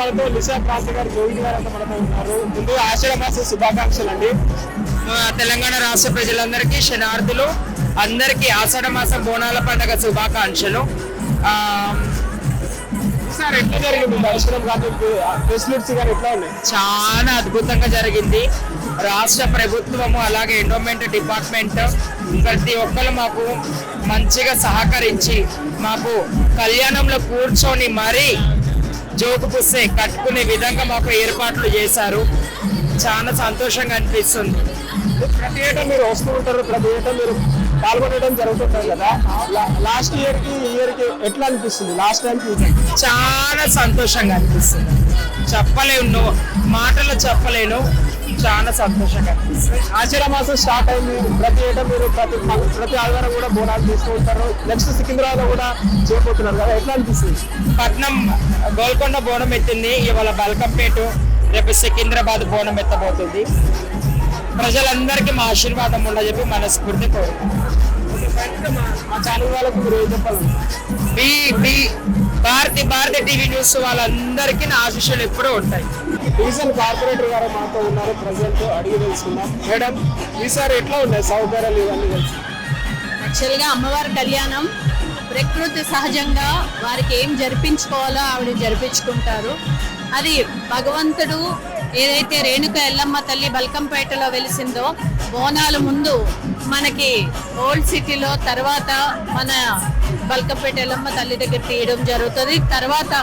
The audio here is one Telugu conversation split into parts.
మనతో నిశా క్రాంతి గారు జోగి గారు అంతా మనతో ఉన్నారు. ముందు ఆషాఢ మాస శుభాకాంక్షలు అండి. తెలంగాణ రాష్ట్ర ప్రజలందరికీ శనార్థులు అందరికీ ఆషాఢ మాసం బోనాల పండుగ శుభాకాంక్షలు. సార్ ఎట్లా జరిగింది దర్శనం కానీ ఫెసిలిటీస్ కానీ ఎట్లా ఉన్నాయి? చాలా అద్భుతంగా జరిగింది. రాష్ట్ర ప్రభుత్వము అలాగే ఎండోమెంట్ డిపార్ట్మెంట్ ప్రతి ఒక్కరు మాకు మంచిగా సహకరించి మాకు కళ్యాణంలో కూర్చొని మరీ జోకు పుస్తే కట్టుకునే విధంగా మాకు ఏర్పాట్లు చేశారు. చాలా సంతోషంగా అనిపిస్తుంది. ప్రతి ఏటా మీరు వస్తూ ఉంటారు, ప్రతి ఏటా మీరు పాల్గొనడం జరుగుతుంటారు కదా. లాస్ట్ ఇయర్ కి ఈ ఇయర్ కి ఎట్లా అనిపిస్తుంది? లాస్ట్ టైం చాలా సంతోషంగా అనిపిస్తుంది. చెప్పలేను, మాటలు చెప్పలేను. చాలా సంతోషంగా అనిపిస్తుంది. ఆషాఢ మాసం స్టార్ట్ అయింది. ప్రతి ఏటా మీరు ప్రతి ఆదివారం కూడా బోనాలు తీస్తూ ఉంటారు. నెక్స్ట్ సికింద్రాబాద్ కూడా చేయబోతున్నారు కదా, ఎట్లా అనిపిస్తుంది? పట్నం గోల్కొండ బోనం ఎత్తింది, ఇవాళ బల్కంపేట, రేపు సికింద్రాబాద్ బోనం ఎత్తబోతుంది. ప్రజలందరికీ మా ఆశీర్వాదం ఉండని చెప్పి మనస్ఫూర్తి కోరుకుంటున్నాం. మా ఛానల్ వాళ్ళకు మీరు ఏం చెప్పాలి? భారతి టీవీ న్యూస్ వాళ్ళందరికీ నా ఆశీస్సులు ఎప్పుడూ ఉంటాయి. రీజన్ కార్పొరేటర్ గారు మాతో ఉన్నారు, ప్రజెంట్ అడిగి తెలుసుకున్నాం. మేడం, ఈసారి ఎట్లా ఉన్నాయి సౌకర్యాలు ఇవన్నీ తెలుసు? యాక్చువల్గా అమ్మవారి కళ్యాణం ప్రకృతి సహజంగా వారికి ఏం జరిపించుకోవాలో ఆవిడ జరిపించుకుంటారు. అది భగవంతుడు ఏదైతే రేణుక ఎల్లమ్మ తల్లి బల్కంపేటలో వెలిసిందో, బోనాలు ముందు మనకి ఓల్డ్ సిటీలో, తర్వాత మన బల్కంపేట ఎల్లమ్మ తల్లి దగ్గర తీయడం జరుగుతుంది. తర్వాత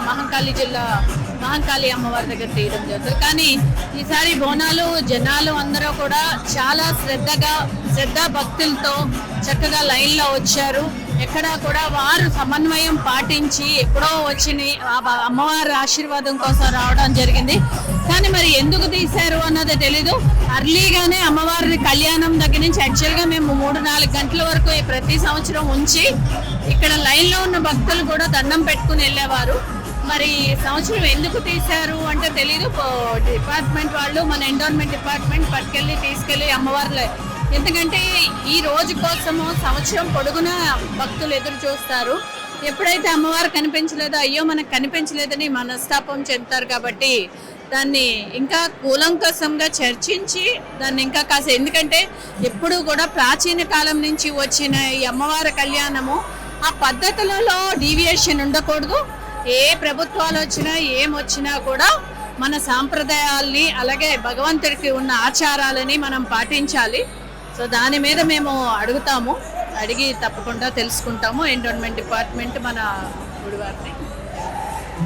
మహంకాళి అమ్మవారి దగ్గర తీయడం జరుగుతుంది. కానీ ఈసారి బోనాలు జనాలు అందరూ కూడా చాలా శ్రద్ధా భక్తులతో చక్కగా లైన్లో వచ్చారు. ఎక్కడా కూడా వారు సమన్వయం పాటించి ఎప్పుడో వచ్చిన అమ్మవారి ఆశీర్వాదం కోసం రావడం జరిగింది. కానీ మరి ఎందుకు తీశారు అన్నది తెలీదు. అర్లీగానే అమ్మవారి కళ్యాణం దగ్గర నుంచి యాక్చువల్గా మేము 3-4 గంటల వరకు ప్రతి సంవత్సరం ఉంచి ఇక్కడ లైన్లో ఉన్న భక్తులు కూడా దండం పెట్టుకుని వెళ్ళేవారు. మరి సంవత్సరం ఎందుకు తీశారు అంటే తెలీదు. డిపార్ట్మెంట్ వాళ్ళు, మన ఎండోన్మెంట్ డిపార్ట్మెంట్ తీసుకెళ్ళి అమ్మవారిలో, ఎందుకంటే ఈ రోజు కోసము సంవత్సరం పొడుగునా భక్తులు ఎదురు చూస్తారు. ఎప్పుడైతే అమ్మవారు కనిపించలేదో, అయ్యో మనకు కనిపించలేదని మనస్తాపం చెందుతారు. కాబట్టి దాన్ని ఇంకా కూలంకషంగా చర్చించి దాన్ని ఇంకా కాస్త, ఎందుకంటే ఎప్పుడు కూడా ప్రాచీన కాలం నుంచి వచ్చిన ఈ అమ్మవారి కళ్యాణము ఆ పద్ధతులలో డీవియేషన్ ఉండకూడదు. ఏ ప్రభుత్వాలు వచ్చినా ఏమొచ్చినా కూడా మన సాంప్రదాయాల్ని, అలాగే భగవంతుడికి ఉన్న ఆచారాలని మనం పాటించాలి. సో దాని మీద మేము అడిగి తప్పకుండా తెలుసుకుంటాము. ఎండోన్మెంట్ డిపార్ట్మెంట్ మన గుడివారిని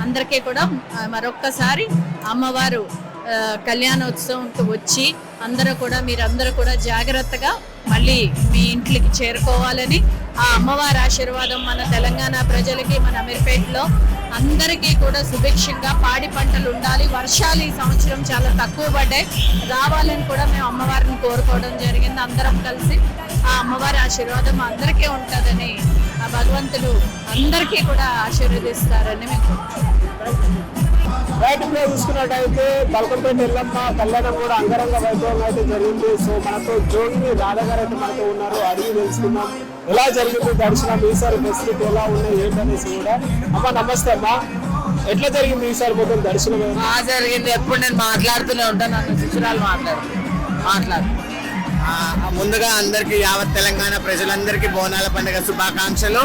అందరికీ కూడా మరొక్కసారి అమ్మవారు కళ్యాణోత్సవంకి వచ్చి మీరందరూ కూడా జాగ్రత్తగా మళ్ళీ మీ ఇంట్లోకి చేరుకోవాలని, ఆ అమ్మవారి ఆశీర్వాదం మన తెలంగాణ ప్రజలకి, మన అమీర్పేటలో అందరికీ కూడా సుభిక్షంగా పాడి పంటలు ఉండాలి. వర్షాలు ఈ సంవత్సరం చాలా తక్కువ పడ్డాయి, రావాలని కూడా మేము అమ్మవారిని కోరుకోవడం జరిగింది. అందరం కలిసి ఆ అమ్మవారి ఆశీర్వాదం అందరికీ ఉంటుందని, ఆ భగవంతుడు అందరికీ కూడా ఆశీర్వదిస్తారని మేము రైట్. ఇప్పుడు చూసుకున్నట్టయితే బల్కంపేట ఎల్లమ్మ కళ్యాణం కూడా అంగరంగ వైభవంగా అయితే జరిగింది. సో మనతో జోగిని రాధా గారు అయితే మనతో ఉన్నారు, అడిగి తెలుసుకున్నాం ఎలా జరిగింది దర్శనం, ఈసారి ఫెసిలిటీ ఎలా ఉన్నాయి ఏంటనేసి కూడా. అమ్మ నమస్తే అమ్మా, ఎట్లా జరిగింది ఈసారి మొత్తం దర్శనం? జరిగింది. ఎప్పుడు నేను మాట్లాడుతూనే ఉంటాను, నన్ను శిష్యురాలు మాట్లాడు. ముందుగా అందరికి యావత్ తెలంగాణ ప్రజలందరికీ బోనాల పండుగ శుభాకాంక్షలు.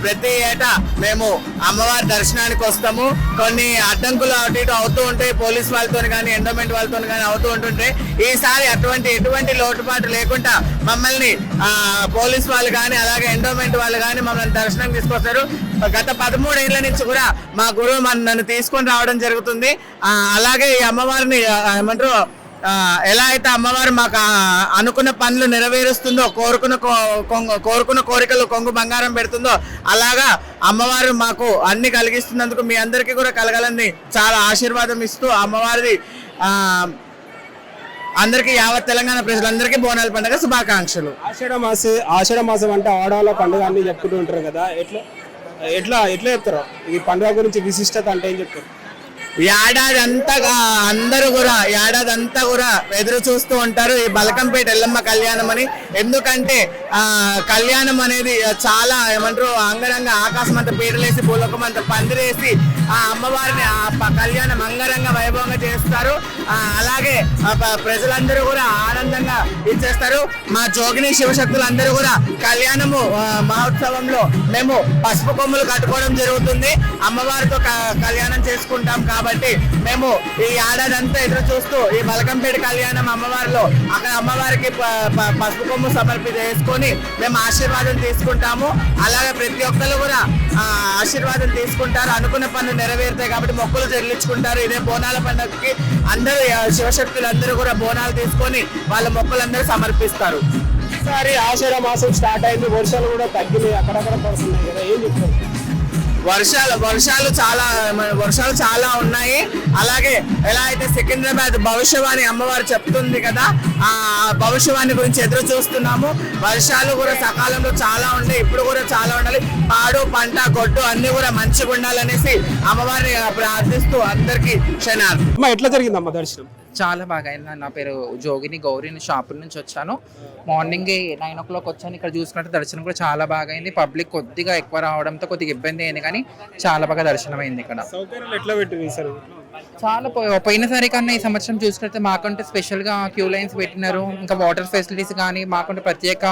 ప్రతి ఏటా మేము అమ్మవారి దర్శనానికి వస్తాము. కొన్ని అడ్డంకులు అటు ఇటు అవుతూ ఉంటాయి, పోలీస్ వాళ్ళతో కానీ ఎండోమెంట్ వాళ్ళతో కానీ అవుతూ ఉంటుంటే, ఈసారి ఎటువంటి లోటుపాటు లేకుండా మమ్మల్ని పోలీస్ వాళ్ళు కానీ అలాగే ఎండోమెంట్ వాళ్ళు కానీ మమ్మల్ని దర్శనం తీసుకొస్తారు. గత 13 ఏళ్ల నుంచి కూడా మా గురువు నన్ను తీసుకొని రావడం జరుగుతుంది. అలాగే ఈ అమ్మవారిని ఏమంటారు, ఎలా అయితే అమ్మవారు మాకు అనుకున్న పనులు నెరవేరుస్తుందో, కోరుకున్న కోరికలు కొంగు బంగారం పెడుతుందో, అలాగా అమ్మవారు మాకు అన్ని కలిగిస్తున్నందుకు మీ అందరికీ కూడా కలగాలని చాలా ఆశీర్వాదం ఇస్తూ అమ్మవారిది అందరికీ యావత్ తెలంగాణ ప్రజలందరికీ బోనాల పండుగ శుభాకాంక్షలు. ఆషాఢ మాసం అంటే ఆడవాళ్ళ పండుగ అన్ని చెప్పుకుంటూ ఉంటారు కదా, ఎట్లా చెప్తారు ఈ పండుగ గురించి విశిష్టత అంటే ఏం చెప్తారు? ఏడాది అంతా కూడా ఎదురు చూస్తూ ఉంటారు ఈ బల్కంపేట ఎల్లమ్మ కళ్యాణం అని. ఎందుకంటే కళ్యాణం అనేది చాలా ఏమంటారు అంగరంగ ఆకాశం అంతా పీటలేసి భూలోకం అంతా పందిరేసి ఆ అమ్మవారిని కళ్యాణం అంగరంగ వైభవంగా చేస్తారు. అలాగే ప్రజలందరూ కూడా ఆనందంగా ఇచ్చేస్తారు. మా జోగిని శివశక్తులందరూ కూడా కళ్యాణము మహోత్సవంలో మేము పసుపు కొమ్ములు కట్టుకోవడం జరుగుతుంది. అమ్మవారితో కళ్యాణం చేసుకుంటాం కాబట్టి మేము ఈ ఏడాది అంతా ఎదురు చూస్తూ ఈ బల్కంపేట కళ్యాణం అమ్మవారిలో అక్కడ అమ్మవారికి పసుపు కొమ్ము చేసుకొని మేము ఆశీర్వాదం తీసుకుంటాము. అలాగే ప్రతి ఒక్కరు కూడా ఆశీర్వాదం తీసుకుంటారు. అనుకున్న పనులు నెరవేరుతాయి కాబట్టి మొక్కులు చెల్లించుకుంటారు. ఇదే బోనాల పండుగకి అందరూ శివశక్తులు అందరూ కూడా బోనాలు తీసుకొని వాళ్ళ మొక్కులందరూ సమర్పిస్తారు. ఈసారి ఆషాఢ మాసం స్టార్ట్ అయింది, వర్షాలు కూడా తగ్గినాయి, అక్కడక్కడ పడుతున్నాయి కదా, ఏం చెప్తారు? వర్షాలు చాలా ఉన్నాయి. అలాగే ఎలా అయితే సికింద్రాబాద్ భవిష్యవాణి అమ్మవారు చెప్తుంది కదా, ఆ భవిష్యవాణి గురించి ఎదురు చూస్తున్నాము. వర్షాలు కూడా సకాలంలో చాలా ఉంటాయి, ఇప్పుడు కూడా చాలా ఉండాలి. పాడు పంట గొడ్డు అన్ని కూడా మంచిగా ఉండాలనేసి అమ్మవారిని ప్రార్థిస్తూ అందరికీ క్షణాలు. ఎట్లా జరిగిందమ్మా దర్శనం? చాలా బాగా అయింది. నా పేరు జోగిని గౌరీ, షాపుల నుంచి వచ్చాను. మార్నింగ్ 9 o'clock వచ్చాను. ఇక్కడ చూసుకుంటే దర్శనం కూడా చాలా బాగా అయింది. పబ్లిక్ కొద్దిగా ఎక్కువ రావడంతో కొద్దిగా ఇబ్బంది అయింది, కానీ చాలా బాగా దర్శనం అయింది. ఇక్కడ సౌకర్యాలు ఎట్లా పెట్టింది సార్? చాలా పోయినసారి కన్నా ఈ సంవత్సరం చూసుకుంటే మాకంటే స్పెషల్గా క్యూ లైన్స్ పెట్టినారు. ఇంకా వాటర్ ఫెసిలిటీస్ కానీ మాకంటే ప్రత్యేక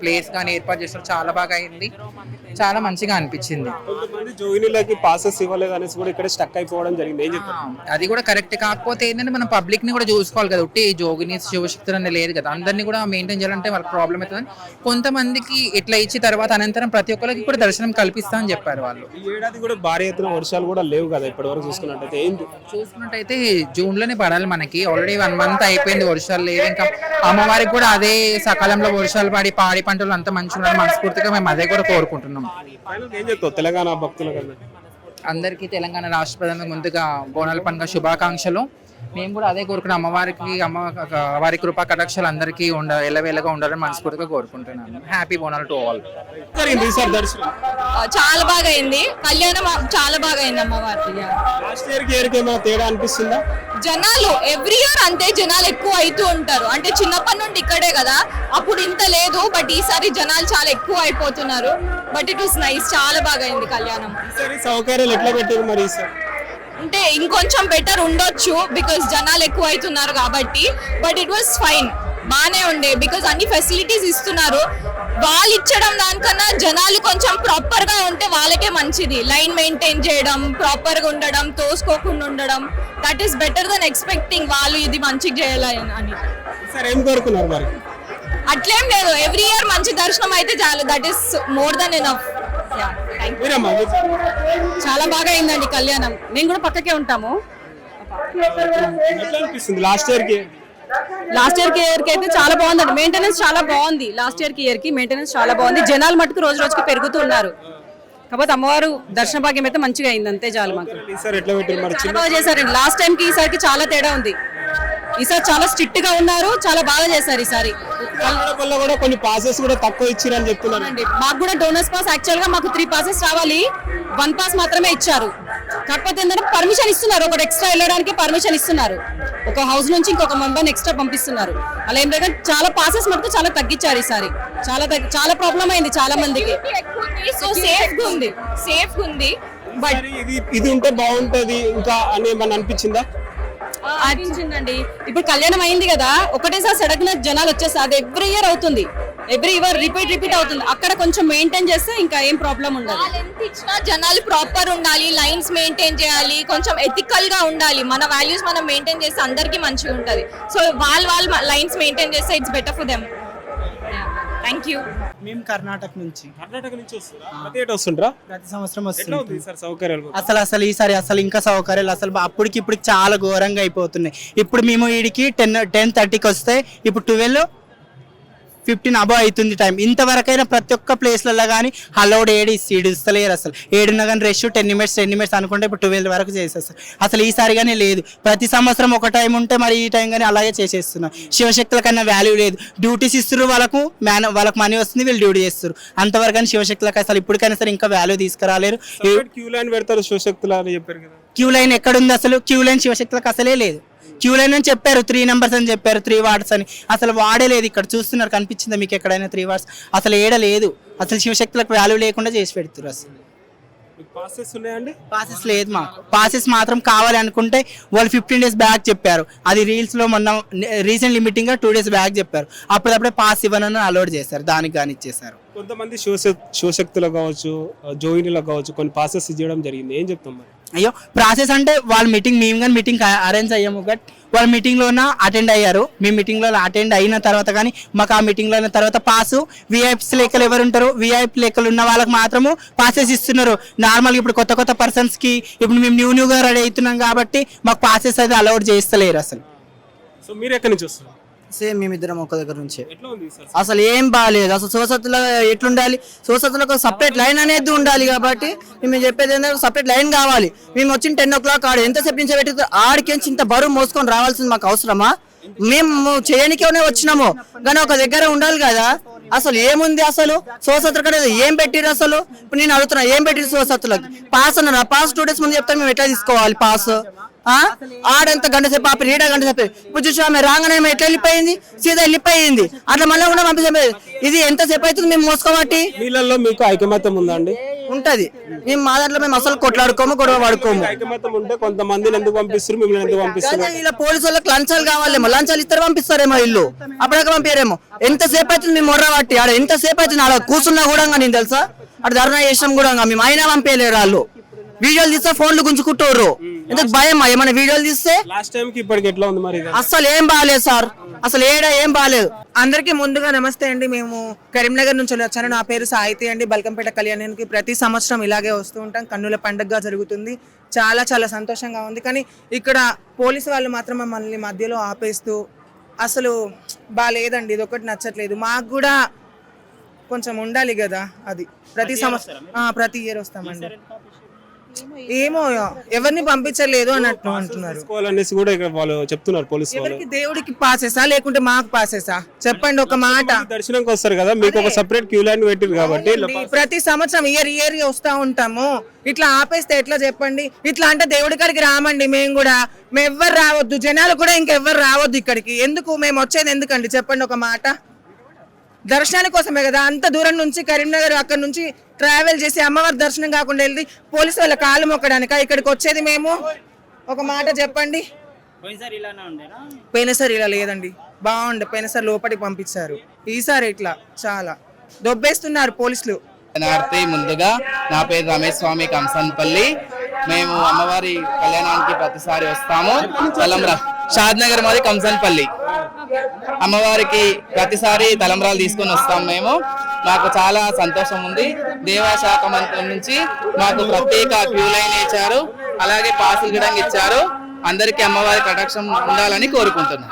ప్లేస్ కానీ ఏర్పాటు చేసినారు. చాలా బాగా అయింది, చాలా మంచిగా అనిపించింది. కొంతమంది జోగినీలకి పాసెస్ ఇవ్వలేదు అనేసి కూడా ఇక్కడ స్టక్ అయిపోవడం జరిగింది, ఏం చెప్తారు? అది కూడా కరెక్ట్. కాకపోతే ఏంటంటే మనం పబ్లిక్ ని కూడా చూసుకోవాలి కదా, ఉట్టి జోగిని శివశక్తులు అనేది లేదు కదా, అందరినీ కూడా మెయింటైన్ చేయాలంటే వాళ్ళకి ప్రాబ్లం అవుతుంది. కొంతమందికి ఇట్లా ఇచ్చి తర్వాత అనంతరం ప్రతి ఒక్కరికి కూడా దర్శనం కల్పిస్తా అని చెప్పారు వాళ్ళు. ఈ ఏడాది కూడా భారీ ఎత్తున వర్షాలు కూడా లేవు కదా ఇప్పటి వరకు చూసుకున్నట్టయితే. చూసుకున్నట్టయితే జూన్ లోనే పడాలి మనకి, ఆల్రెడీ 1 month అయిపోయింది వర్షాలు లేవు. ఇంకా అమ్మవారికి కూడా అదే సకాలంలో వర్షాలు పడి పాడి పంటలు అంతా మంచిగా ఉండాలి మనస్ఫూర్తిగా మేము అదే కూడా కోరుకుంటున్నాం. ఏం చెప్తావు తెలంగాణ భక్తుల కన్నా? అందరికీ తెలంగాణ రాష్ట్ర ప్రధాని ముందుగా బోనాల పండుగ శుభాకాంక్షలు. మేము కూడా అదే కోరుకున్నాం, అమ్మవారి కృపా కటాక్షాలు అందరికీ ఎల్లవేళగా ఉండాలని మనస్ఫూర్తిగా కోరుకుంటున్నాను. Happy Bonalu to all. చాలా బాగా అయింది కళ్యాణం, చాలా బాగా అయింది అమ్మవారికి. లాస్ట్ ఇయర్ కి ఏమైనా తేడా అనిపిస్తుందా? జనాలు ఎవ్రీ ఇయర్ అంతే జనాలు ఎక్కువ అవుతూ ఉంటారు. అంటే చిన్నప్పటి నుండి ఇక్కడే కదా, అప్పుడు ఇంత లేదు, బట్ ఈసారి జనాలు చాలా ఎక్కువ అయిపోతున్నారు. బట్ ఇట్ వాస్ నైస్, చాలా బాగా అయింది కళ్యాణం. సౌకర్యాలు ఎట్లా పెట్టారు మరి ఈసారి? అంటే ఇంకొంచెం బెటర్ ఉండొచ్చు బికాస్ జనాలు ఎక్కువ అవుతున్నారు కాబట్టి, బట్ ఇట్ వాస్ ఫైన్, బానే ఉండే. బికాస్ అన్ని ఫెసిలిటీస్ ఇస్తున్నారు, వాళ్ళు ఇచ్చడం దానికన్నా జనాలు కొంచెం ప్రాపర్ గా ఉంటే వాళ్ళకే మంచిది. లైన్ మెయింటైన్ చేయడం, ప్రాపర్ గా ఉండడం, తోసుకోకుండా ఉండడం, that is better than expecting వాళ్ళు ఇది మంచిగా చేయాలని అని. సార్ ఏం కోరుకున్నారు మరి? అట్లేం లేదు, ఎవ్రీ ఇయర్ మంచి దర్శనం అయితే చాలు, that is more than enough. చాలా బాగా అయిందండి కళ్యాణం, మేము కూడా పక్కకే ఉంటాము. లాస్ట్ ఇయర్ కి అయితే చాలా బాగుందండి, మెయింటెనెన్స్ చాలా బాగుంది. లాస్ట్ ఇయర్ కి మెయింటెనెన్స్ చాలా బాగుంది. జనాలు మటుకు రోజు రోజుకి పెరుగుతూ ఉన్నారు. కాకపోతే అమ్మవారు దర్శన భాగ్యం అయితే మంచిగా అయింది, అంతే చాలు మాకు. చాలా బాగా చేశారండి, లాస్ట్ టైం కి ఈసారికి చాలా తేడా ఉంది. ఈసారి చాలా స్ట్రిక్ట్ గా ఉన్నారు, చాలా బాగా చేశారు ఈసారి. కూడా కొన్ని పాసెస్ కూడా తక్కువ ఇచ్చారని చెప్తున్నారండి. మాకు కూడా డోనర్స్ పాస్, యాక్చువల్ గా మాకు 3 passes రావాలి, 1 pass మాత్రమే ఇచ్చారు. కాకపోతే ఏంటంటే పర్మిషన్ ఇస్తున్నారు, ఒకటి ఎక్స్ట్రా వెళ్ళడానికి పర్మిషన్ ఇస్తున్నారు. ఒక హౌస్ నుంచి ఇంకొక మెంబర్ని ఎక్స్ట్రా పంపిస్తున్నారు. అలా ఏం లేదు, చాలా పాసెస్ మటుకు చాలా తగ్గించారు ఈసారి. చాలా ప్రాబ్లం అయింది చాలా మందికి. సో సేఫ్ ఉంది బట్ ఇది ఉంటే బాగుంటది ఇంకా అని ఏమన్నా అనిపించిందా? అనిపించిందండి. ఇప్పుడు కళ్యాణం అయింది కదా, ఒకటేసారి సడగ్న జనాలు వచ్చేస్తారు. అది ఎవ్రీ ఇయర్ అవుతుంది, ఎవ్రీ ఇయర్ రిపీట్ అవుతుంది. అక్కడ కొంచెం మెయింటైన్ చేస్తే ఇంకా ఏం ప్రాబ్లం ఉండదు. ఎంత ఇచ్చినా జనాలు ప్రాపర్ ఉండాలి, లైన్స్ మెయింటైన్ చేయాలి, కొంచెం ఎథికల్ గా ఉండాలి. మన వాల్యూస్ మనం మెయింటైన్ చేస్తే అందరికీ మంచిగా ఉంటది. సో వాళ్ళు లైన్స్ మెయింటైన్ చేస్తే it's better for them. Thank you. మేము కర్ణాటక నుంచి వస్తుంటారా? ప్రతి సంవత్సరం వస్తుంది. సౌకర్యాలు అసలు ఈసారి ఇంకా సౌకర్యాలు అప్పటికి ఇప్పుడు చాలా ఘోరంగా అయిపోతున్నాయి. ఇప్పుడు మేము వీడికి 10:30కి వస్తే ఇప్పుడు 12:15 అబౌవ్ అవుతుంది టైం. ఇంతవరకైనా ప్రతి ఒక్క ప్లేస్లలో కానీ అలౌడ్ ఇస్తలేరు. అసలు 7 ఉన్నా కానీ రష్ 10 minutes అనుకుంటే ఇప్పుడు 12 వరకు చేసేస్తారు. అసలు ఈసారి కానీ లేదు. ప్రతి సంవత్సరం ఒక టైం ఉంటే మరి ఈ టైం కానీ అలాగే చేసేస్తున్నారు. శివశక్తుల కన్నా వాల్యూ లేదు. డ్యూటీస్ ఇస్తారు, వాళ్ళకు మనీ వస్తుంది, వీళ్ళు డ్యూటీ చేస్తారు. అంతవరకు కానీ శివశక్తులకు అసలు ఇప్పటికైనా సరే ఇంకా వాల్యూ తీసుకురాలేరు. క్యూ లైన్ పెడతారు శివశక్తులు అని చెప్పారు కదా, క్యూ లైన్ ఎక్కడుంది? అసలు క్యూ లైన్ శివశక్తులకు అసలే లేదు. క్యూ లైన్ అని చెప్పారు, 3 numbers అని చెప్పారు, 3 wards అని. అసలు వాడే లేదు. ఇక్కడ చూస్తున్నారు, కనిపించిందా మీకు ఎక్కడైనా 3 wards? అసలు ఏడ లేదు. అసలు శివశక్తులకు వాల్యూ లేకుండా చేసి పెడుతున్నారు. అసలు పాసెస్ ఉన్నాయండి? పాసెస్ లేదు మాకు. పాసెస్ మాత్రం కావాలి అనుకుంటే వాళ్ళు 15 days బ్యాక్ చెప్పారు. అది రీల్స్లో మొన్న రీసెంట్లీ మీటింగ్గా 2 days బ్యాక్ చెప్పారు. అప్పుడప్పుడే పాస్ ఇవ్వనని అలౌడ్ చేశారు, దానికి కానీ ఇచ్చేసారు. కొంతమంది శివశక్తులకు కావచ్చు, జోయినీలకు కావచ్చు కొన్ని పాసెస్ ఇవ్వడం జరిగింది. ఏం చెప్తాం మరి? అయ్యో ప్రాసెస్ అంటే వాళ్ళ మీటింగ్, మేము కానీ మీటింగ్ అరేంజ్ అయ్యాము, బట్ వాళ్ళ మీటింగ్లోన అటెండ్ అయ్యారు. మేము మీటింగ్లో అటెండ్ అయిన తర్వాత కానీ మాకు ఆ మీటింగ్లో అయిన తర్వాత పాసు విఐపీస్ లెక్కలు ఎవరు ఉంటారు, విఐపీ లెక్కలు ఉన్న వాళ్ళకి మాత్రము పాసెస్ ఇస్తున్నారు. నార్మల్గా ఇప్పుడు కొత్త పర్సన్స్కి ఇప్పుడు మేము న్యూగా రెడీ అవుతున్నాం కాబట్టి మాకు పాసెస్ అయితే అలౌడ్ చేస్తలేరు అసలు. సో మీరు ఎక్కడి నుంచి వస్తారు? సేమ్ మేమిద్దరం ఒక్క దగ్గర నుంచి. ఎట్లా ఉంది సార్? అసలు ఏం బాగాలేదు. అసలు శివశక్తులు ఎట్లుండాలి, శివశక్తులకు సపరేట్ లైన్ అనేది ఉండాలి. కాబట్టి మేము చెప్పేది ఏంటంటే సపరేట్ లైన్ కావాలి. మేము వచ్చిన 10 o'clock ఆడ ఎంతసేపు నుంచి పెట్టి ఆడికి ఇంత బరువు మోసుకొని రావాల్సింది మాకు అవసరమా? మేము చేయనికే వచ్చినాము కానీ ఒక దగ్గర ఉండాలి కదా. అసలు ఏముంది అసలు శివశక్తుల కడ ఏం పెట్టిరు? అసలు ఇప్పుడు నేను అడుగుతున్నా, ఏం పెట్టిరు శివశక్తులకు? పాస్ అన్నారు, పాస్ 2 days ముందు చెప్తాను మేము ఎట్లా తీసుకోవాలి పాస్? ఆడంత గంట సేపు ఆపి రీడ గంట సేపు. ఇప్పుడు చూసి ఆమె రాగానే ఎట్లా వెళ్ళిపోయింది, సీదా వెళ్ళిపోయింది. అట్లా మళ్ళీ కూడా పంపించే ఇది ఎంతసేపు అవుతుంది మేము మోసుకోబట్టి. వీళ్ళల్లో మీకు ఐకమత్యం ఉందా అండి? ఉంటది. మేము మా దాంట్లో మేము అసలు కొట్లాడుకోము, గొడవ పడుకోము. ఐకమత్యం ఉంటే కొంతమందిని ఎందుకు పంపిస్తారు, మిమ్మల్ని ఎందుకు పంపిస్తారు? ఇలా పోలీసు వాళ్ళకి లంచాలు కావాలేమో, లంచాలు ఇస్తారు పంపిస్తారేమో ఇల్లు, అప్పటిదాకా పంపారేమో. ఎంతసేపు అవుతుంది మేము మొర్ర పట్టి ఆడ ఎంతసేపు అవుతుంది ఆడ కూర్చున్నా కూడా నేను తెలుసా అక్కడ ధర్నా చేసాం కూడా మేము అయినా పంపేయలేరు. వాళ్ళు వీడియోలు తీస్తే ఫోన్లు గుంజుకుంటారు. ఎందుకు భయం? ఏమైనా వీడియోలు తీస్తే లాస్ట్ టైం కి ఇప్పటికి ఎట్లా ఉంది మరి? అసలు ఏం బాగాలేదు సార్, అసలు ఏం బాగాలేదు. అందరికీ ముందుగా నమస్తే అండి. మేము కరీంనగర్ నుంచి వచ్చాను. నా పేరు సాహితి అండి. బల్కంపేట కళ్యాణానికి ప్రతి సంవత్సరం ఇలాగే వస్తూ ఉంటాం. కన్నుల పండుగగా జరుగుతుంది. చాలా చాలా సంతోషంగా ఉంది. కానీ ఇక్కడ పోలీసు వాళ్ళు మాత్రం మమ్మల్ని మధ్యలో ఆపేస్తూ అసలు బాగాలేదండి. ఇది ఒకటి నచ్చట్లేదు. మాకు కూడా కొంచెం ఉండాలి కదా. అది ప్రతి సంవత్సరం ప్రతి ఇయర్ వస్తామండి. ఏమో ఎవరిని పంపించలేదు అన్నట్టు అంటున్నారు. అనేసి కూడా ఇక్కడ వాళ్ళు చెప్తున్నారు పోలీసు వాళ్ళు. ఎవరికి దేవుడికి పాసేసా లేకుంటే మాకు పాసేసా చెప్పండి ఒక మాట. దర్శనంకి వస్తారు కదా, మీకు ఒక సెపరేట్ క్యూ లైన్ పెట్టిరు కాబట్టి ప్రతి సంవత్సరం ఇయర్ వస్తా ఉంటాము. ఇట్లా ఆపేస్తే ఎట్లా చెప్పండి? ఇట్లా అంటే దేవుడి కాడికి రామండి. మేము కూడా ఎవ్వరు రావద్దు, జనాలు కూడా ఇంకెవ్వరు రావద్దు ఇక్కడికి. ఎందుకు మేము వచ్చేది ఎందుకండి చెప్పండి ఒక మాట? దర్శనాని కోసమే కదా అంత దూరం నుంచి కరీంనగర్ అక్కడ నుంచి ట్రావెల్ చేసి అమ్మవారి దర్శనం కాకుండా వెళ్ళి పోలీసు వాళ్ళ కాళ్ళు మొక్కడానిక ఇక్కడికి వచ్చేది మేము? ఒక మాట చెప్పండి. పోయినసారి ఇలా లేదండి, బాగుండే. పోయినసారి లోపలికి పంపించారు, ఈసారి ఇట్లా చాలా దొబ్బేస్తున్నారు పోలీసులు. ముందుగా నా పేరు రమేష్ స్వామి, కంసన్పల్లి. మేము అమ్మవారి కళ్యాణానికి ప్రతిసారి వస్తాము. షాద్నగర్ మాది కంసన్పల్లి. అమ్మవారికి ప్రతిసారి తలంబ్రాలు తీసుకొని వస్తాం మేము. మాకు చాలా సంతోషం ఉంది. దేవాశాఖ మంత్రి నుంచి మాకు ప్రత్యేక క్యూ లైన్ ఇచ్చారు, అలాగే పాసులు కూడా ఇచ్చారు. అందరికి అమ్మవారి కటాక్షం ఉండాలని కోరుకుంటున్నాం.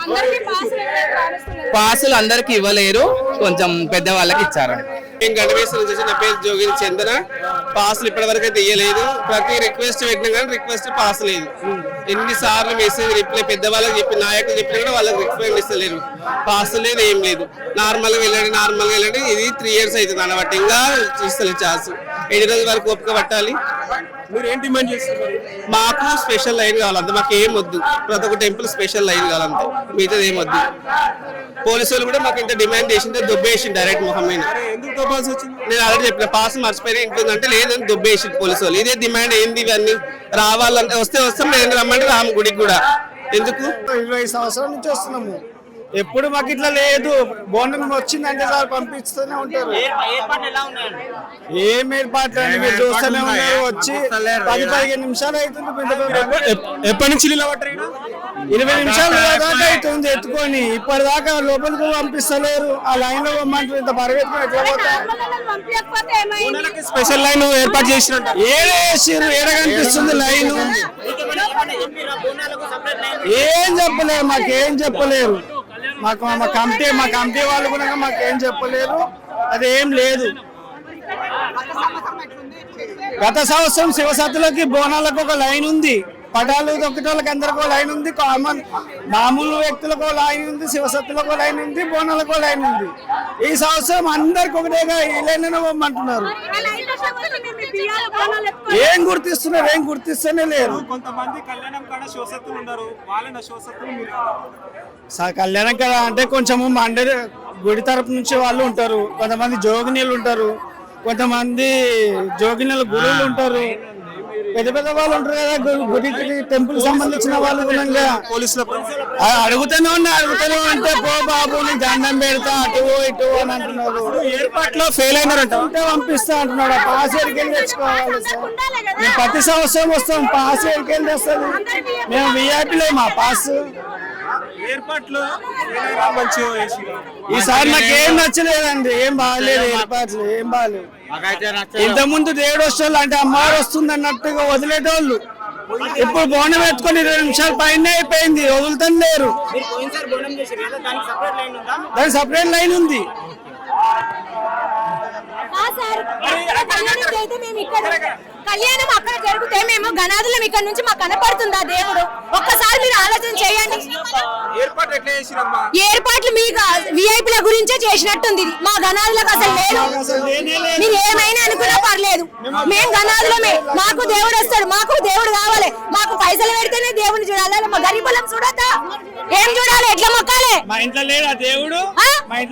పాసులు అందరికి ఇవ్వలేరు, కొంచెం పెద్దవాళ్ళకి ఇచ్చారు. నా పేరు జోగిని చందన. పాసులు ఇప్పటి వరకు అయితే ఇయ్యలేదు. ప్రతి రిక్వెస్ట్ పెట్టినా కానీ రిక్వెస్ట్ పాస్ లేదు. ఎన్నిసార్లు మెసేజ్ రిప్లై పెద్దవాళ్ళకి చెప్పి నాయకులు చెప్పినా కూడా వాళ్ళకి రిప్లై ఇస్తలేరు. పాస్ లేదు, ఏం లేదు. నార్మల్గా వెళ్ళండి. ఇది 3 years అవుతుంది అనబట్టి ఇంకా ఇస్తలేదు ఛాన్స్. 7 రోజుల వరకు ఓపిక పట్టాలి. మీరు ఏం డిమాండ్ చేస్తున్నారు? మాకు స్పెషల్ లైన్ కావాలంటే, మాకు ఏం వద్దు. ప్రతి ఒక్క టెంపుల్ స్పెషల్ లైన్ కావాలంటే, మిగతాది ఏం వద్దు. పోలీసు వాళ్ళు కూడా మాకు ఇంత డిమాండ్ చేసింటే దొబ్బేసి డైరెక్ట్ మొహం మీద. నేను ఆల్రెడీ చెప్పిన పాస్ మర్చిపోయినా ఇంటుందంటే లేదని దొబ్బేసి పోలీసు వాళ్ళు. ఇదే డిమాండ్ ఏంది? ఇవన్నీ రావాలంటే వస్తాం, లేదంటే రమ్మంటే రాము గుడికి కూడా. ఎందుకు? 20 సంవత్సరాల నుంచి వస్తున్నాము. ఎప్పుడు మాకు ఇట్లా లేదు. బోనం వచ్చిందంటే సార్ పంపిస్తూనే ఉంటారు. ఏం ఏర్పాట్లు అని మీరు చూస్తూనే ఉన్నారు. వచ్చి 10-15 నిమిషాలు అవుతుంది. ఎప్పటి నుంచి 20 నిమిషాలు దాకా అవుతుంది ఎత్తుకొని. ఇప్పటిదాకా లోపలికి పంపిస్తలేరు. ఆ లైన్ లో పంపమంటారు. ఇంత పరిగెత్తుకుని ఎట్లా పోతారు? స్పెషల్ లైన్ ఏర్పాటు చేసినట్టు ఏడేసిర్రు, ఏడ కనిపిస్తుంది లైన్. ఏం చెప్పలేరు, మాకేం చెప్పలేరు. మా కమిటీ వాళ్ళు కూడా మాకేం చెప్పలేరు. అదేం లేదు. గత సంవత్సరం శివశక్తులకి బోనాలకు ఒక లైన్ ఉంది. పటాలు తొక్కటి వాళ్ళకి అందరికీ లైన్ ఉంది, కామన్ మామూలు వ్యక్తులకు లైన్ ఉంది, శివసత్తులకు లైన్ ఉంది, బోనాలకు లైన్ ఉంది. ఈ సంవత్సరం అందరికి ఒకటేగా ఈ లైన్ అంటున్నారు. ఏం గుర్తిస్తూనే లేరు. కొంతమంది కళ్యాణం కాడ శివసత్తులు ఉన్నారు, వాళ్ళ శివసత్తులు కళ్యాణం కదా అంటే కొంచెము మండే గుడి తరపు నుంచి వాళ్ళు ఉంటారు, కొంతమంది జోగినీళ్ళు ఉంటారు, కొంతమంది జోగినీళ్ళ గురువులు ఉంటారు, పెద్ద పెద్ద వాళ్ళు ఉంటారు కదా గుడికి టెంపుల్ సంబంధించిన వాళ్ళు. పోలీసులు అడుగుతూనే అంటే పో బాబు నీ దండం పెడతా అటు ఇటు అని అంటున్నారు. ఏర్పాట్లో ఫెయిల్ అయినారంట, ఉంటే పంపిస్తా అంటున్నాడు. పాస్ ఎడికెళ్ళి తెచ్చుకోవాలి సార్, మేము ప్రతి సంవత్సరం వస్తాం, పాస్ ఎడికెళ్ళి తెస్తుంది. మేము విఐపీలో మా పాస్. ఏర్పాట్లు ఈసారి నాకేం నచ్చలేదండి, ఏం బాగాలేదు ఏర్పాట్లు, ఏం బాగాలేదు. ఇంత ముందు దేవుడు వస్తోళ్ళు అంటే అమ్మవారు వస్తుంది అన్నట్టుగా వదిలేటోళ్ళు, ఇప్పుడు బోనం ఎత్తుకొని 20 నిమిషాల పైన అయిపోయింది, వదులుతాను లేరు. దానికి సపరేట్ లైన్ ఉంది. కళ్యాణం అక్కడ జరిగితే మేము గణాదులం ఇక్కడ నుంచి మాకు కనపడుతుందా దేవుడు? ఒక్కసారి మీరు ఆలోచన చేయండి. ఏర్పాట్లు మీకు విఐపీల గురించే చేసినట్టుంది, మా గణాదులకు అసలు లేదు. మీరు ఏమైనా అనుకున్నా పర్లేదు, మేము గణాదులమే, మాకు దేవుడు వస్తాడు, మాకు దేవుడు కావాలి, మాకు పైసలు పెడితేనే దేవుడిని చూడాలి, మా గరీబులం చూడద్దా? ఏం చూడాలి? ఎట్లా మొక్కాలి? మా ఇంట్లో లేడా దేవుడు?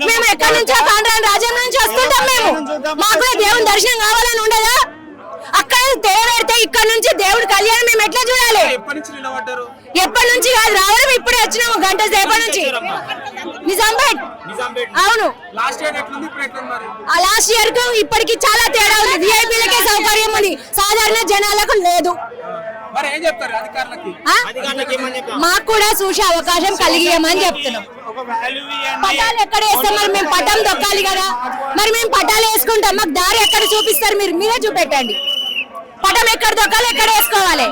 మేము ఎక్కడి నుంచో కాండ్రాన్ రాజ్యం నుంచి వస్తుంటాం, మేము మాకు కూడా దేవుని దర్శనం కావాలని ఉండదా? అక్కడ దేవుడు ఇక్కడ నుంచి దేవుడు కళ్యాణం మేము ఎట్లా చూడాలి? ఎప్పటి నుంచి కాదు, రావడం ఇప్పుడే వచ్చినాము, గంట సేపటి నుంచి. నిజాంపేట్. అవును, లాస్ట్ ఇయర్ కు ఇప్పటికి చాలా తేడా ఉంది. విఐపీలకే సౌకర్యం ఉంది, సాధారణ జనాలకు లేదు. మాకు కూడా చూసే అవకాశం కలిగియమని చెప్తున్నాం. పటాలు ఎక్కడ వేస్తాం మరి? మేము పటం దొక్కాలి కదా, మరి మేము పటాలు వేసుకుంటాం, మాకు దారి ఎక్కడ చూపిస్తారు? మీరే చూపెట్టండి, పటం ఎక్కడ దొక్కాలి, ఎక్కడ వేసుకోవాలి?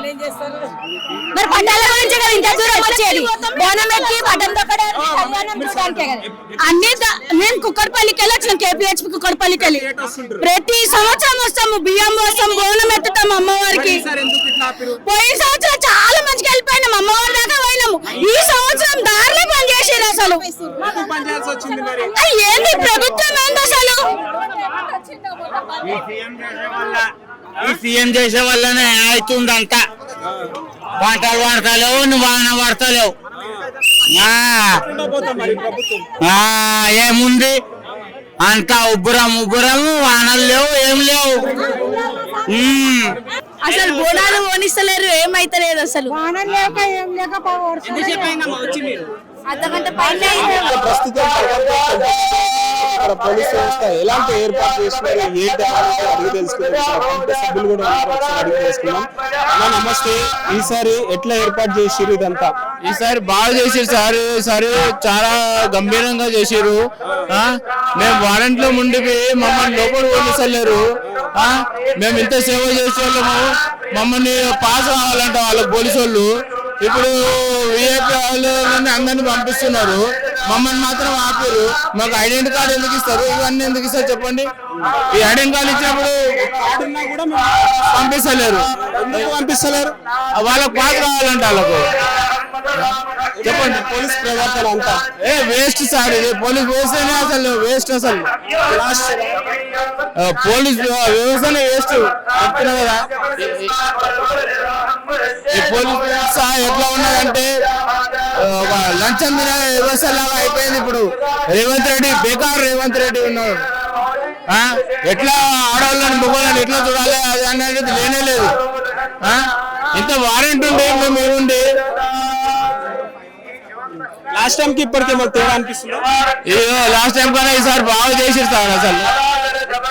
మరి పటాల గురించి కదా ఇంత దూరం వచ్చేది, బోనం ఎక్కి పటం దొక్కడానికి కళ్యాణం చూడడానికే కదా. అన్ని మేము కుక్కడపల్లికి వెళ్ళి వచ్చినాం, కేపీహెచ్పి కుక్కడపల్లికి వెళ్ళి ప్రతి సంవత్సరం వస్తాము, బియ్యం వస్తాం, బోనం ఎత్తుతాం అమ్మవారికి. పోయిన సంవత్సరం చాలా మంచిగా వెళ్ళిపోయినాం, అమ్మవారి దాకా పోయినాము. ఈ సంవత్సరం దారిలో పని చేసారు. అసలు ఏంది ప్రభుత్వం ఏంది అసలు? ఈ సీఎం చేసే వల్లనే అవుతుందంట, పంటలు పడతలేవు, వాన పడతలేవు. ఏముంది అంతా ఉబ్బరము, వానలు లేవు, ఏం లేవు. అసలు బోనాలు పోనిస్తలేరు, ఏమైతలేదు అసలు. అర్ధగంట పైన ప్రస్తుతం అక్కడ పోలీస్ వ్యవస్థ ఎలాంటి ఏర్పాటు చేస్తున్నారు ఏంటి అనేది అడిగి తెలుసుకున్నాం. సభ్యులు కూడా అడిగి తెలుసుకున్నాం. నమస్తే, ఈసారి ఎట్లా ఏర్పాటు చేసిరు? ఇదంతా ఈసారి బాగా చేసారు సార్, ఈసారి చాలా గంభీరంగా చేసారు. మేము వారంట్లో ఉండిపోయి మమ్మల్ని లోపల పోలీసలేరు. మేము ఇంత సేవ చేసే వాళ్ళము, మమ్మల్ని పాస్ కావాలంట వాళ్ళ పోలీసు వాళ్ళు. ఇప్పుడు విఐపీ వాళ్ళని అందరినీ పంపిస్తున్నారు, మమ్మల్ని మాత్రం ఆపారు. మాకు ఐడెంటి కార్డు ఎందుకు ఇస్తారు? ఇవన్నీ ఎందుకు ఇస్తారు చెప్పండి? ఈ ఐడెంటి కార్డు ఇచ్చినప్పుడు పంపిస్తలేరు. వాళ్ళకు పాస్ కావాలంట వాళ్ళకు. చెప్పండి, పోలీస్ ప్రవర్తన అంతా వేస్ట్ సార్. ఇది పోలీస్ వ్యవస్థనే అసలు వేస్ట్. అసలు పోలీస్ వ్యవస్థనే వేస్ట్ చెప్తున్నా కదా. ఈ పోలీస్ వ్యవస్థ ఎట్లా ఉన్నదంటే లంచం తినే వ్యవస్థ లాగా అయిపోయింది. ఇప్పుడు రేవంత్ రెడ్డి బేకార్ రేవంత్ రెడ్డి ఉన్నాడు. ఎట్లా ఆడవాళ్ళని మగవాళ్ళని ఎట్లా చూడాలి అది అనేది లేనే లేదు. ఇంత వారెంట్ ఉండి మేము ఉండి లాస్ట్ టైం కి ఇప్పటికే తేడా అనిపిస్తుంది. లాస్ట్ టైం కన్నా ఈసారి బాగా చేసారు సార్, అసలు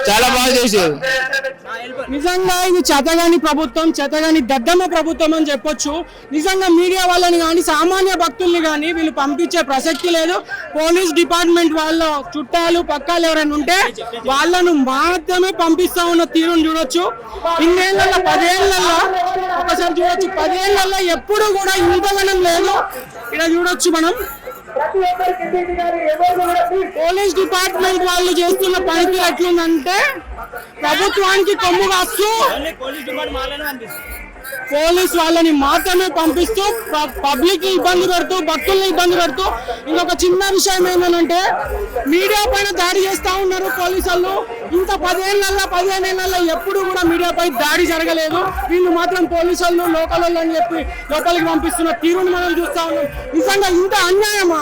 చాలా బాగా చేసారు. నిజంగా ఇది చేతగాని ప్రభుత్వం, చేతగాని దద్దమ్మ ప్రభుత్వం అని చెప్పొచ్చు. నిజంగా మీడియా వాళ్ళని కానీ సామాన్య భక్తుల్ని కానీ వీళ్ళు పంపించే ప్రసక్తి లేదు. పోలీస్ డిపార్ట్మెంట్ వాళ్ళ చుట్టాలు పక్కాలు ఎవరైనా ఉంటే వాళ్ళను మాత్రమే పంపిస్తా ఉన్న తీరును చూడొచ్చు. ఇన్నేళ్లలో 10 ఏళ్లలో ఒకసారి చూడొచ్చు, 10 ఏళ్లలో ఎప్పుడు కూడా ఇంతగానం లేదు. ఇక్కడ చూడొచ్చు మనం పోలీస్ డిపార్ట్మెంట్ వాళ్ళు చేస్తున్న పనికి ఎట్లుందంటే ప్రభుత్వానికి కొమ్ము కాస్తూ పోలీస్ వాళ్ళని మాత్రమే పంపిస్తూ పబ్లిక్ ఇబ్బంది పెడుతూ భక్తుల్ని ఇబ్బంది పెడుతూ ఇంకొక చిన్న విషయం ఏంటంటే మీడియా పైన దాడి చేస్తా ఉన్నారు పోలీసు వాళ్ళు. ఇంత 15 ఏళ్ళ ఎప్పుడు కూడా మీడియాపై దాడి జరగలేదు. వీళ్ళు మాత్రం పోలీసు వాళ్ళు లోకల్ వాళ్ళు అని చెప్పి లోపలికి పంపిస్తున్న తీరుని మనం చూస్తా ఉన్నాం. నిజంగా ఇంత అన్యాయమా?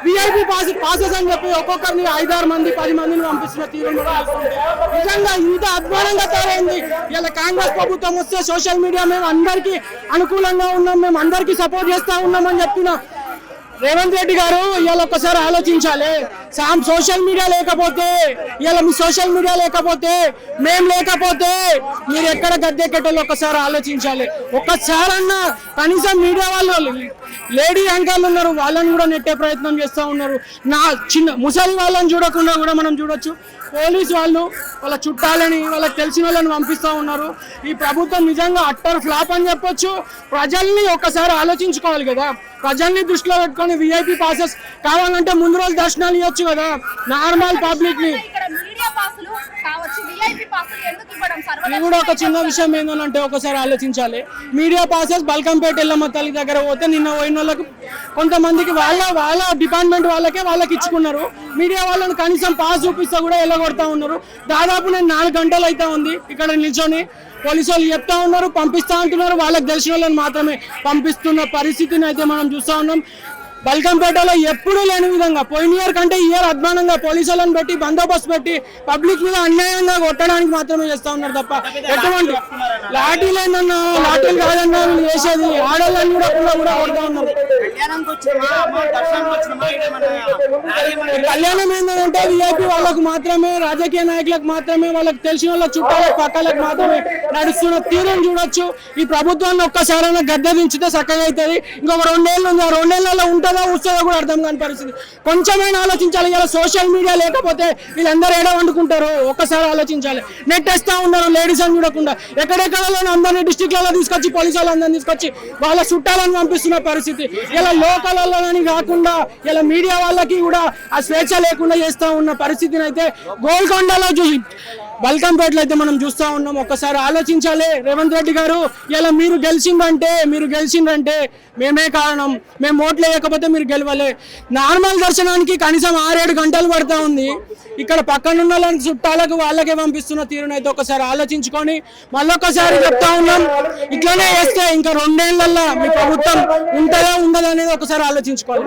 VIP పాసెస్ అని చెప్పి ఒక్కొక్కరిని 5-6 మంది 10 మందిని పంపిస్తున్న తీరుని కూడా నిజంగా ఇంత అధ్వానంగా తయారైంది. ఇలా కాంగ్రెస్ ప్రభుత్వం వస్తే సోషల్ మీడియా మేము అందరికీ అనుకూలంగా ఉన్నాం, మేము అందరికీ సపోర్ట్ చేస్తా ఉన్నామని చెప్తున్నాం. రేవంత్ రెడ్డి గారు ఇవాళ ఒక్కసారి ఆలోచించాలి. సోషల్ మీడియా లేకపోతే ఇవాళ మీ సోషల్ మీడియా లేకపోతే మేము లేకపోతే మీరు ఎక్కడ గద్దెక్కటోళ్ళు ఒక్కసారి ఆలోచించాలి. ఒక్కసారన్నా కనీసం మీడియా వాళ్ళు లేడీ యాంకర్లు ఉన్నారు, వాళ్ళని కూడా నెట్టే ప్రయత్నం చేస్తూ ఉన్నారు. చిన్న ముసలి వాళ్ళని చూడకుండా కూడా మనం చూడొచ్చు. పోలీసు వాళ్ళు వాళ్ళ చుట్టాలని వాళ్ళకి తెలిసిన వాళ్ళని పంపిస్తూ ఉన్నారు. ఈ ప్రభుత్వం నిజంగా అట్టర్ ఫ్లాప్ అని చెప్పొచ్చు. ప్రజల్ని ఒక్కసారి ఆలోచించుకోవాలి కదా. ప్రజల్ని దృష్టిలో పెట్టుకొని VIP పాసెస్ కావాలంటే ముందు రోజు దర్శనాలు ఇవ్వచ్చు కదా నార్మల్ పబ్లిక్ ని. ఇది కూడా ఒక చిన్న విషయం ఏంటంటే ఒకసారి ఆలోచించాలి. మీడియా పాసెస్ బల్కంపేట ఎల్లమ్మ తల్లి దగ్గర పోతే నిన్న పోయిన వాళ్ళకి కొంతమందికి వాళ్ళ డిపార్ట్మెంట్ వాళ్ళకి ఇచ్చుకున్నారు. మీడియా వాళ్ళని కనీసం పాస్ చూపిస్తా కూడా ఎల్లగొడతా ఉన్నారు. దాదాపు నేను 4 గంటలు అయితే ఉంది ఇక్కడ నిల్చొని. పోలీసు వాళ్ళు చెప్తా ఉన్నారు, పంపిస్తా అంటున్నారు. వాళ్ళకి తెలిసిన వాళ్ళని మాత్రమే పంపిస్తున్న పరిస్థితిని అయితే మనం చూస్తా ఉన్నాం. బల్కంపేటలో ఎప్పుడూ లేని విధంగా పోయిన ఇయర్ కంటే ఈ ఇయర్ అధ్వానంగా పోలీసులను పెట్టి బందోబస్తు పెట్టి పబ్లిక్ మీద అన్యాయంగా కొట్టడానికి మాత్రమే చేస్తా ఉన్నారు తప్ప ఎటువంటి లాఠీలు ఏందన్నా లాఠీలు కాదన్నా వీళ్ళు చేసేది. ఆడవాళ్ళని కూడా కొడతా ఉన్నారు. కళ్యాణం ఏంటంటే VIP వాళ్ళకు మాత్రమే, రాజకీయ నాయకులకు మాత్రమే, వాళ్ళకి తెలిసిన వాళ్ళ చుట్టాలకు పక్కలకు మాత్రమే నడుస్తున్న తీరుని చూడొచ్చు. ఈ ప్రభుత్వాన్ని ఒక్కసారైనా గద్దె దించితే చక్కగా అవుతుంది. ఇంకొక 2 ఏళ్ళు ఉంది, ఆ 2 ఏళ్ళలో ఉంటుందో కూడా అర్థం కాని పరిస్థితి. కొంచెమైనా ఆలోచించాలి. ఇలా సోషల్ మీడియా లేకపోతే వీళ్ళందరూ ఏడ వండుకుంటారు ఒక్కసారి ఆలోచించాలి. నెట్ వేస్తా ఉన్నారు లేడీస్ అని చూడకుండా. ఎక్కడెక్కడలో అందరినీ డిస్ట్రిక్ట్లలో తీసుకొచ్చి పోలీసు వాళ్ళందరినీ తీసుకొచ్చి వాళ్ళ చుట్టాలను పంపిస్తున్న పరిస్థితి. ఇలా లోకల్ వాళ్ళని కాకుండా ఇలా మీడియా వాళ్ళకి కూడా ఆ స్వేచ్ఛ లేకుండా చేస్తా ఉన్న పరిస్థితిని అయితే గోల్కొండలో బల్కంపేటలో అయితే మనం చూస్తా ఉన్నాం. ఒక్కసారి ఆలోచించాలి రేవంత్ రెడ్డి గారు. ఇలా మీరు గెలిచిందంటే మేమే కారణం, మేము ఓట్లు వేయకపోతే మీరు గెలవాలి. నార్మల్ దర్శనానికి కనీసం 6-7 గంటలు పడతా ఉంది. ఇక్కడ పక్కనున్న చుట్టాలకు వాళ్ళకే పంపిస్తున్న తీరునైతే ఒకసారి ఆలోచించుకొని మళ్ళొక్కసారి చెప్తా ఉన్నాం, ఇట్లానే వేస్తే ఇంకా 2 ఏళ్లలో మీ ప్రభుత్వం ఉంటుందా ఉండదా అనేది ఒకసారి ఆలోచించుకోవాలి.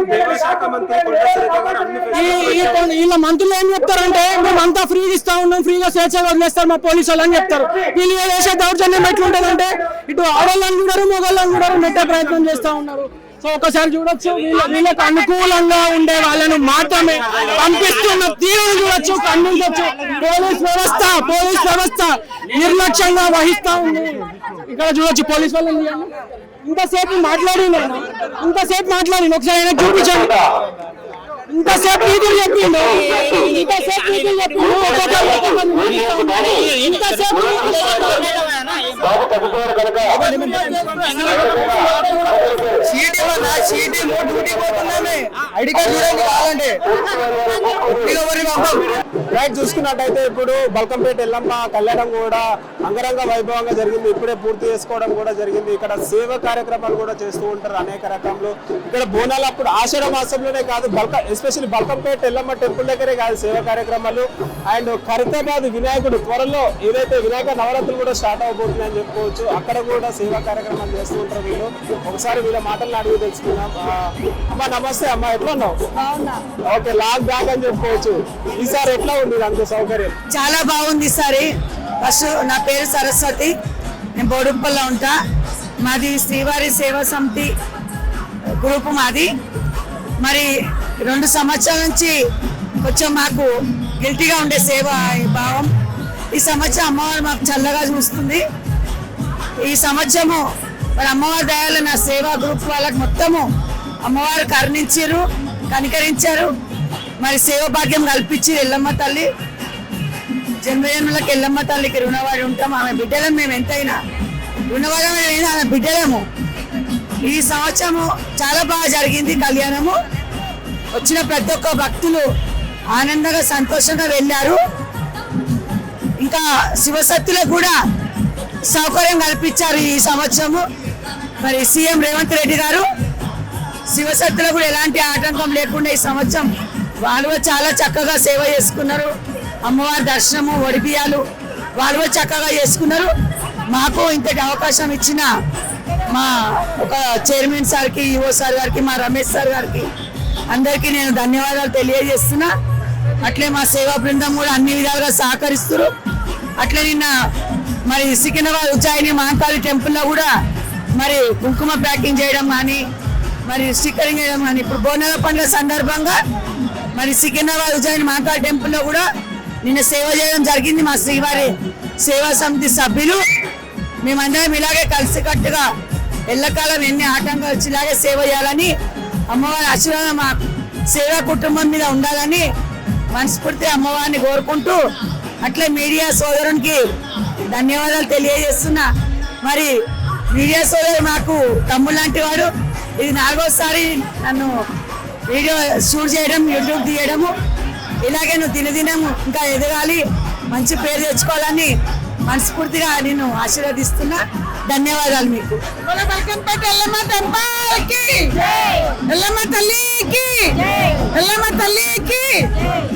వీళ్ళ మంత్రులు ఏం చెప్తారంటే మేమంతా ఫ్రీగా ఇస్తా ఉన్నాం, ఫ్రీగా స్వేచ్ఛగా వదిలేస్తారు మా పోలీసు వాళ్ళు అని చెప్తారు. వీళ్ళు వేసే దౌర్జన్యం ఎట్లుంటుందంటే ఇటు ఆడవాళ్ళని చూడరు, మొగోళ్ళని చూడరు, నెట్టే ప్రయత్నం చేస్తా ఉన్నారు. సో ఒకసారి చూడొచ్చు, వీళ్ళకి అనుకూలంగా ఉండే వాళ్ళను మాత్రమే పంపిస్తున్న తీరును చూడొచ్చు, ఖండించవచ్చు. పోలీస్ వ్యవస్థ నిర్లక్ష్యంగా వహిస్తా ఉంది. ఇక్కడ చూడొచ్చు పోలీస్ వాళ్ళని. ఇంతసేపు మాట్లాడి ఒకసారి ఆయన చూపించండి. ఇంతసేపు నీతులు చెప్పిండు. చూసుకున్నట్టయితే ఇప్పుడు బల్కంపేట ఎల్లమ్మ కళ్యాణం కూడా అంగరంగ వైభవంగా జరిగింది. ఇప్పుడే పూర్తి చేసుకోవడం కూడా జరిగింది. ఇక్కడ సేవ కార్యక్రమాలు కూడా చేస్తూ ఉంటారు అనేక రకంలో. ఇక్కడ బోనాలు అప్పుడు ఆషాఢ మాసంలోనే కాదు, ఎస్పెషల్లీ బల్కంపేట ఎల్లమ్మ టెంపుల్ దగ్గరే కాదు సేవ కార్యక్రమాలు. అండ్ ఖరీదాబాద్ వినాయకుడు త్వరలో ఏదైతే వినాయక నవరాత్రులు కూడా స్టార్ట్ అవబోతున్నాయని చెప్పుకోవచ్చు. అక్కడ కూడా సేవా కార్యక్రమాలు చేస్తూ ఉంటారు వీళ్ళు. ఒకసారి వీళ్ళ మాటలను అడిగి తెలుసుకుందాం. అమ్మ నమస్తే. అమ్మ ఎట్లా ఉన్నావు? ఓకే, లాక్ బ్యాక్ అని చెప్పుకోవచ్చు. ఈసారి ఎట్లా ఉంది అంత సౌకర్యం? చాలా బాగుంది ఈసారి. ఫస్ట్ నా పేరు సరస్వతి, నేను బోడుప్పల్లో ఉంటా. మాది శ్రీవారి సేవా సమితి గ్రూపు మాది. మరి 2 సంవత్సరాల నుంచి కొంచెం మాకు గిల్టీగా ఉండే సేవ భావం. ఈ సంవత్సరం అమ్మవారు మాకు చల్లగా చూస్తుంది. ఈ సంవత్సరము మరి అమ్మవారి దయాలు నా సేవా గ్రూప్ వాళ్ళకి మొత్తము అమ్మవారు కనికరించారు. మరి సేవ భాగ్యం కల్పించి ఎల్లమ్మ తల్లి జన్మజన్మలకు ఎల్లమ్మ తల్లికి రుణవాడి ఉంటాం. ఆమె బిడ్డలం మేము ఎంతైనా రుణవాడమైనా ఆమె బిడ్డలము. ఈ సంవత్సరము చాలా బాగా జరిగింది కళ్యాణము. వచ్చిన ప్రతి ఒక్క భక్తులు ఆనందంగా సంతోషంగా వెళ్ళారు. ఇంకా శివశక్తులకు కూడా సౌకర్యం కల్పించారు ఈ సంవత్సరము. మరి సీఎం రేవంత్ రెడ్డి గారు శివశక్తులకు కూడా ఎలాంటి ఆటంకం లేకుండా ఈ సంవత్సరం వాళ్ళు చాలా చక్కగా సేవ చేసుకున్నారు. అమ్మవారి దర్శనము, ఒడిబియాలు వాళ్ళు చక్కగా చేసుకున్నారు. మాకు ఇంతటి అవకాశం ఇచ్చిన మా ఒక చైర్మన్ సార్కి, ఈఓ సార్ గారికి, మా రమేష్ సార్ గారికి అందరికీ నేను ధన్యవాదాలు తెలియజేస్తున్నా. అట్లే మా సేవా బృందం కూడా అన్ని విధాలుగా సహకరిస్తారు. అట్లే నిన్న మరి సికింద్రాబాద్ ఉజ్జయిని మహంకాళి టెంపుల్లో కూడా మరి కుంకుమ ప్యాకింగ్ చేయడం కానీ, మరి స్టిక్కరింగ్ చేయడం కానీ, ఇప్పుడు బోనాల పండుగ సందర్భంగా మరి సికింద్రాబాద్ ఉజ్జయిని మహంకాళి టెంపుల్లో కూడా నిన్న సేవ చేయడం జరిగింది. మా శ్రీవారి సేవా సమితి సభ్యులు మేమందరం ఇలాగే కలిసికట్టుగా ఎల్లకాలం ఎన్ని ఆటంకాలు వచ్చి ఇలాగే సేవ చేయాలని, అమ్మవారి ఆశీర్వాదం మా సేవా కుటుంబం మీద ఉండాలని మనస్ఫూర్తి అమ్మవారిని కోరుకుంటూ, అట్లే మీడియా సోదరునికి ధన్యవాదాలు తెలియజేస్తున్నా. మరి మీడియా సోదరు మాకు తమ్ముడు లాంటి వాడు. ఇది 4వసారి నన్ను వీడియో షూట్ చేయడం, యూట్యూబ్ తీయడము. ఇలాగే నువ్వు దినదినము ఇంకా ఎదగాలి, మంచి పేరు తెచ్చుకోవాలని మనస్ఫూర్తిగా నేను ఆశీర్వదిస్తున్నా. ధన్యవాదాలు మీకు. ఎల్లమ్మ తల్లికి